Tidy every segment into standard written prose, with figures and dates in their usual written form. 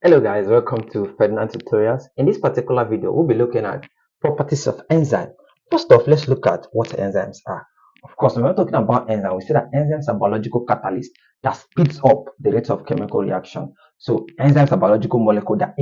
Hello guys, welcome to Ferdinand Tutorials. In this particular video, we'll be looking at properties of enzyme. First off, let's look at what enzymes are. Of course, when we're talking about enzymes, we say that enzymes are biological catalysts that speeds up the rate of chemical reaction. So enzymes are biological molecules that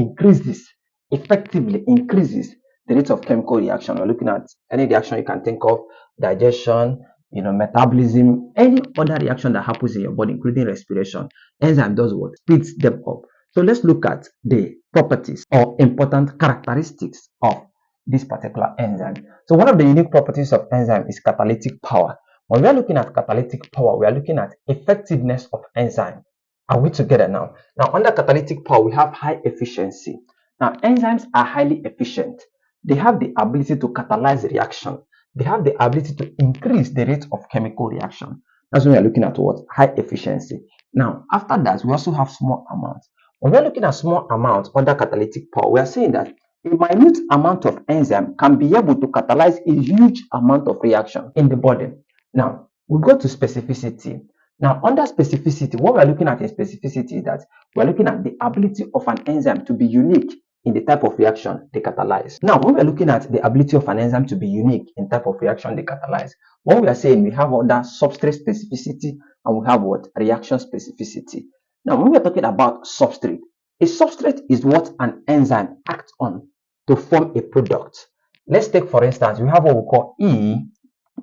effectively increases the rate of chemical reaction. We're looking at any reaction you can think of, digestion, metabolism, any other reaction that happens in your body, including respiration. Enzyme does what? Speeds them up. So let's look at the properties or important characteristics of this particular enzyme. So one of the unique properties of enzyme is catalytic power. When we are looking at catalytic power, we are looking at effectiveness of enzyme. Are we together now? Now, under catalytic power, we have high efficiency. Now, enzymes are highly efficient. They have the ability to catalyze reaction. They have the ability to increase the rate of chemical reaction. That's when we are looking at what? High efficiency. Now, after that, we also have small amounts. When we are looking at small amounts under catalytic power, we are saying that a minute amount of enzyme can be able to catalyze a huge amount of reaction in the body. Now, we go to specificity. Now, under specificity, what we are looking at in specificity is that we are looking at the ability of an enzyme to be unique in the type of reaction they catalyze. Now, when we are looking at the ability of an enzyme to be unique in type of reaction they catalyze, what we are saying, we have under substrate specificity and we have what? Reaction specificity. Now, when we're talking about substrate, a substrate is what an enzyme acts on to form a product. Let's take, for instance, we have what we call E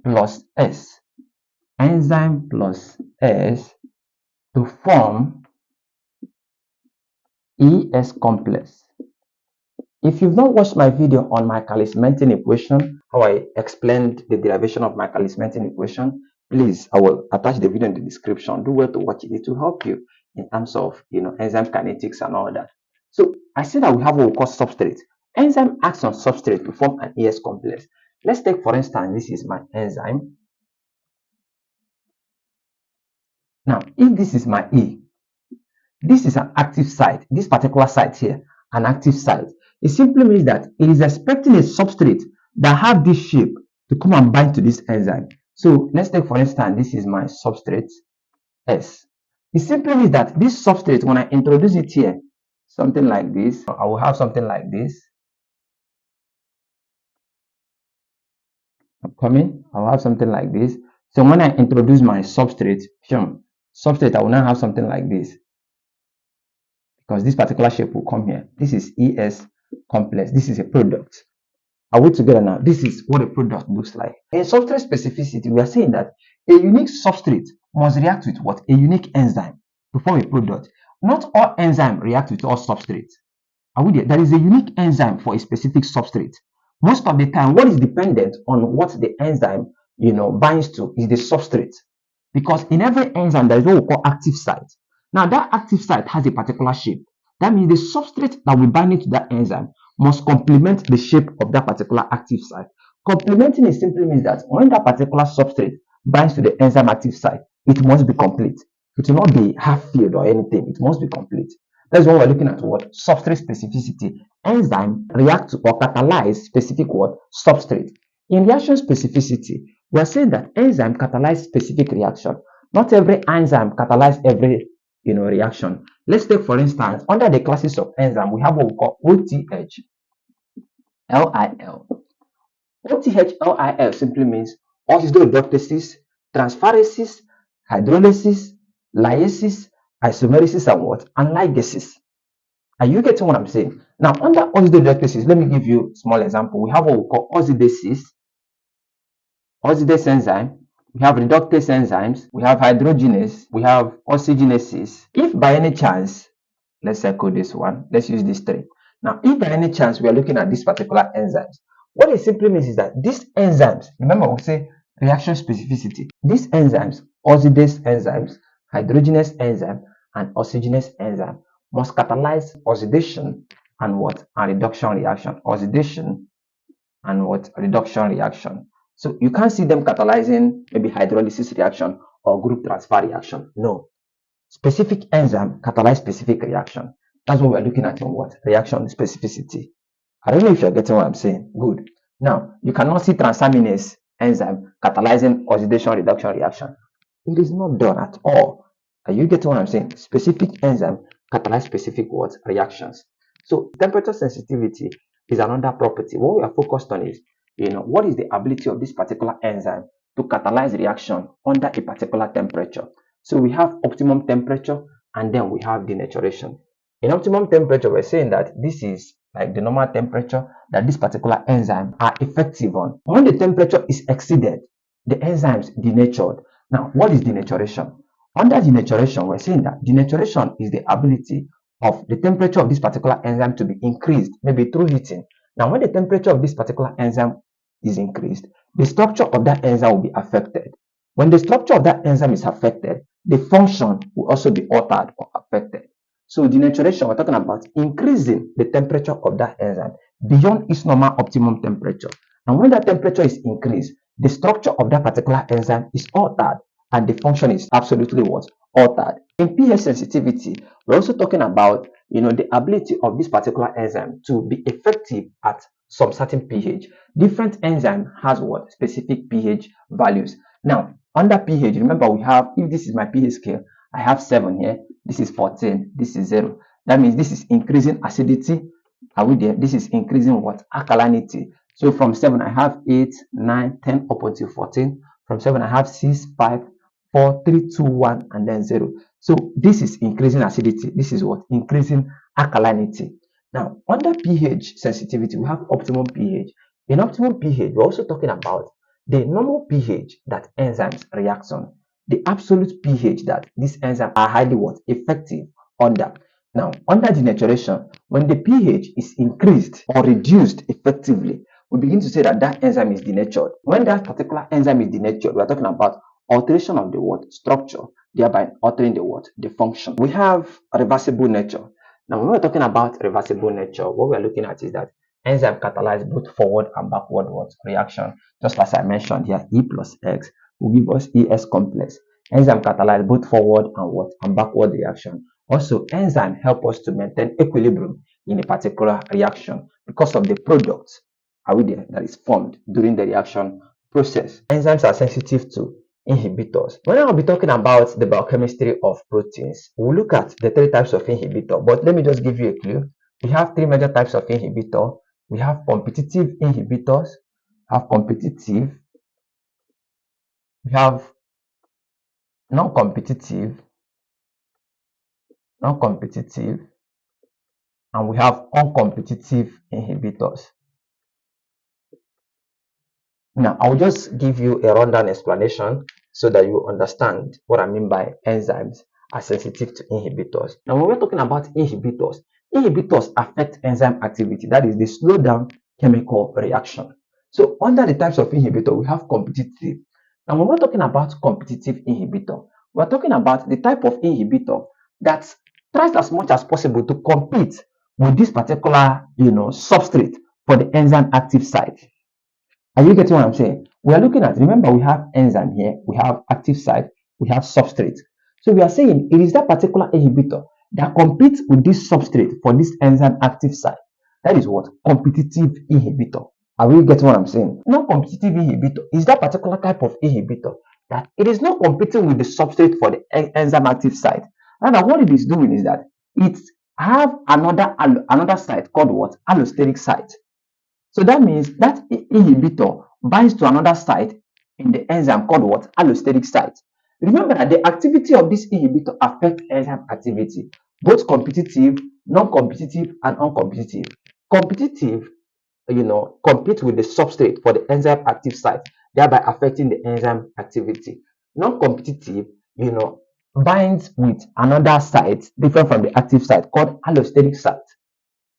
plus S. Enzyme plus S to form ES complex. If you've not watched my video on my catalyze equation, how I explained the derivation of my catalyze equation, please, I will attach the video in the description. Do well to watch it. It will help you in terms of enzyme kinetics and all that. So I said that we have what we call substrate. Enzyme acts on substrate to form an ES complex. Let's take, for instance, this is my enzyme. Now, if this is my E, this is an active site. This particular site here, an active site. It simply means that it is expecting a substrate that have this shape to come and bind to this enzyme. So let's take, for instance, this is my substrate S. It simply means that this substrate, when I introduce it here, something like this, I will have something like this. I'm coming, I'll have something like this. So when I introduce my substrate, I will now have something like this. Because this particular shape will come here. This is ES complex. This is a product. Are we together now? This is what a product looks like. In substrate specificity, we are saying that a unique substrate must react with what? A unique enzyme to form a product. Not all enzymes react with all substrates. Are we there? There is a unique enzyme for a specific substrate. Most of the time, what is dependent on what the enzyme binds to is the substrate. Because in every enzyme, there is what we call active site. Now, that active site has a particular shape. That means the substrate that we bind it to that enzyme must complement the shape of that particular active site. Complementing it simply means that when that particular substrate binds to the enzyme active site, it must be complete. It will not be half-filled or anything. It must be complete. That's why we're looking at what? Substrate specificity. Enzyme react to or catalyze specific what? Substrate. In reaction specificity, we are saying that enzyme catalyze specific reaction. Not every enzyme catalyze every reaction. Let's take, for instance, under the classes of enzyme, we have what we call OTH, LIL. OTH, LIL simply means oxidoreductases, transferases, hydrolysis, lyases, isomeresis, and what? And ligases. Are you getting what I'm saying? Now, under oxidoreductases, let me give you a small example. We have what we call oxidase enzyme. We have reductase enzymes, we have hydrogenase, we have oxygenases. If by any chance, let's circle this one, let's use this three. Now, if by any chance we are looking at these particular enzymes, what it simply means is that these enzymes, remember we say reaction specificity, these enzymes, oxidase enzymes, hydrogenase enzyme, and oxygenase enzyme must catalyze oxidation and what? And reduction reaction. Oxidation and what? Reduction reaction. So you can't see them catalyzing maybe hydrolysis reaction or group transfer reaction. No. Specific enzyme catalyze specific reaction. That's what we're looking at in what? Reaction specificity. I don't know if you're getting what I'm saying. Good. Now, you cannot see transaminase enzyme catalyzing oxidation reduction reaction. It is not done at all. Are you getting what I'm saying? Specific enzyme catalyze specific what reactions. So temperature sensitivity is another property. What we are focused on is, what is the ability of this particular enzyme to catalyze reaction under a particular temperature. So we have optimum temperature and then we have denaturation. In optimum temperature, we're saying that this is like the normal temperature that this particular enzyme are effective on. When the temperature is exceeded, the enzymes denatured. Now, what is denaturation? Under denaturation, we're saying that denaturation is the ability of the temperature of this particular enzyme to be increased, maybe through heating. Now, when the temperature of this particular enzyme is increased, the structure of that enzyme will be affected. When the structure of that enzyme is affected, the function will also be altered or affected. So denaturation, we're talking about increasing the temperature of that enzyme beyond its normal optimum temperature. And when that temperature is increased, the structure of that particular enzyme is altered and the function is absolutely what? Altered. In pH sensitivity, we're also talking about the ability of this particular enzyme to be effective at some certain pH. Different enzyme has what? Specific pH values. Now, under pH, remember we have, if this is my pH scale, I have 7 here, this is 14, this is 0. That means this is increasing acidity. Are we there? This is increasing what? Alkalinity. So from 7, I have 8, 9, 10 up until 14. From 7, I have 6, 5, 4, 3, 2, 1, and then 0. So this is increasing acidity. This is what? Increasing alkalinity. Now, under pH sensitivity, we have optimum pH. In optimum pH, we're also talking about the normal pH that enzymes react on, the absolute pH that these enzymes are highly what? Effective under. Now, under denaturation, when the pH is increased or reduced effectively, we begin to say that that enzyme is denatured. When that particular enzyme is denatured, we are talking about alteration of the what? Structure, thereby altering the what? The function. We have reversible nature. Now, when we're talking about reversible nature, what we're looking at is that enzyme catalyze both forward and backward what? Reaction. Just as I mentioned here, E plus X will give us ES complex. Enzyme catalyze both forward and what? And backward reaction. Also, enzyme help us to maintain equilibrium in a particular reaction because of the product, are we there, that is formed during the reaction process. Enzymes are sensitive to inhibitors. When I'll be talking about the biochemistry of proteins, we'll look at the 3 types of inhibitor. But let me just give you a clue. We have 3 major types of inhibitor. We have competitive inhibitors, have competitive, we have non-competitive, and we have uncompetitive inhibitors. Now, I'll just give you a rundown explanation so that you understand what I mean by enzymes are sensitive to inhibitors. Now, when we're talking about inhibitors, inhibitors affect enzyme activity. That is, they slow down chemical reaction. So, under the types of inhibitor, we have competitive. Now, when we're talking about competitive inhibitor, we're talking about the type of inhibitor that tries as much as possible to compete with this particular, substrate for the enzyme active site. Are you getting what I'm saying? We are looking at, remember, we have enzyme here, we have active site, we have substrate. So we are saying it is that particular inhibitor that competes with this substrate for this enzyme active site. That is what? Competitive inhibitor. Are we getting what I'm saying? Non-competitive inhibitor is that particular type of inhibitor that it is not competing with the substrate for the enzyme active site. Rather, what it is doing is that it have another site called what? Allosteric site. So that means that inhibitor binds to another site in the enzyme called what? Allosteric site. Remember that the activity of this inhibitor affects enzyme activity, both competitive, non-competitive, and uncompetitive. Competitive, compete with the substrate for the enzyme active site, thereby affecting the enzyme activity. Non-competitive, binds with another site different from the active site called allosteric site.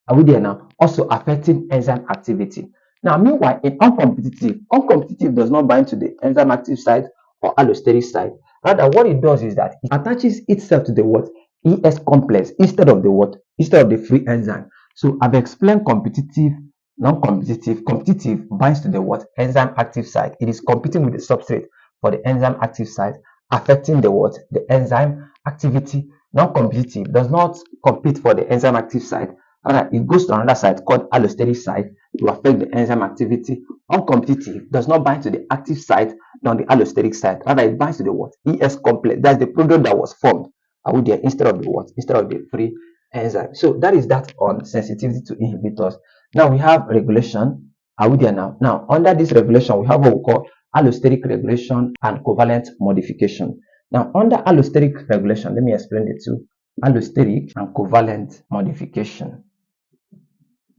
Are we there now? Also affecting enzyme activity. Now, meanwhile, in uncompetitive does not bind to the enzyme active site or allosteric site. Rather, what it does is that it attaches itself to the what? ES complex instead of the what? Instead of the free enzyme. So I've explained competitive, non-competitive. Competitive binds to the what? Enzyme active site. It is competing with the substrate for the enzyme active site, affecting the what? The enzyme activity. Non-competitive does not compete for the enzyme active site. Alright, it goes to another site called allosteric site to affect the enzyme activity. Uncompetitive does not bind to the active site nor the allosteric site. Rather, it binds to the what? ES complex. That's the product that was formed are we there, instead of the what? Instead of the free enzyme. So that is that on sensitivity to inhibitors. Now we have regulation. Are we there now? Now, under this regulation, we have what we call allosteric regulation and covalent modification. Now, under allosteric regulation, let me explain the two: allosteric and covalent modification.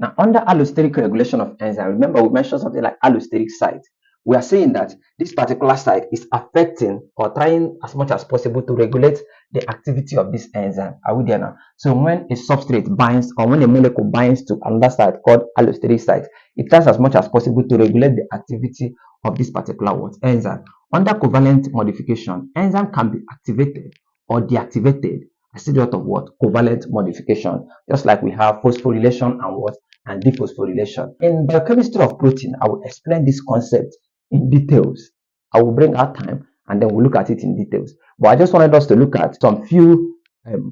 Now, under allosteric regulation of enzyme, remember we mentioned something like allosteric site. We are saying that this particular site is affecting or trying as much as possible to regulate the activity of this enzyme. Are we there now? So when a substrate binds or when a molecule binds to another site called allosteric site, it tries as much as possible to regulate the activity of this particular enzyme. Under covalent modification, enzyme can be activated or deactivated as a result of what? Covalent modification. Just like we have phosphorylation and what? And dephosphorylation. In biochemistry of protein, I will explain this concept in details. I will bring out time and then we'll look at it in details. But I just wanted us to look at some few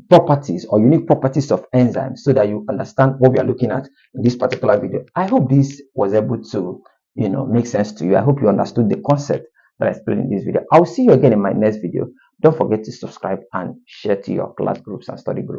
properties or unique properties of enzymes so that you understand what we are looking at in this particular video. I hope this was able to, make sense to you. I hope you understood the concept that I explained in this video. I'll see you again in my next video. Don't forget to subscribe and share to your class groups and study groups.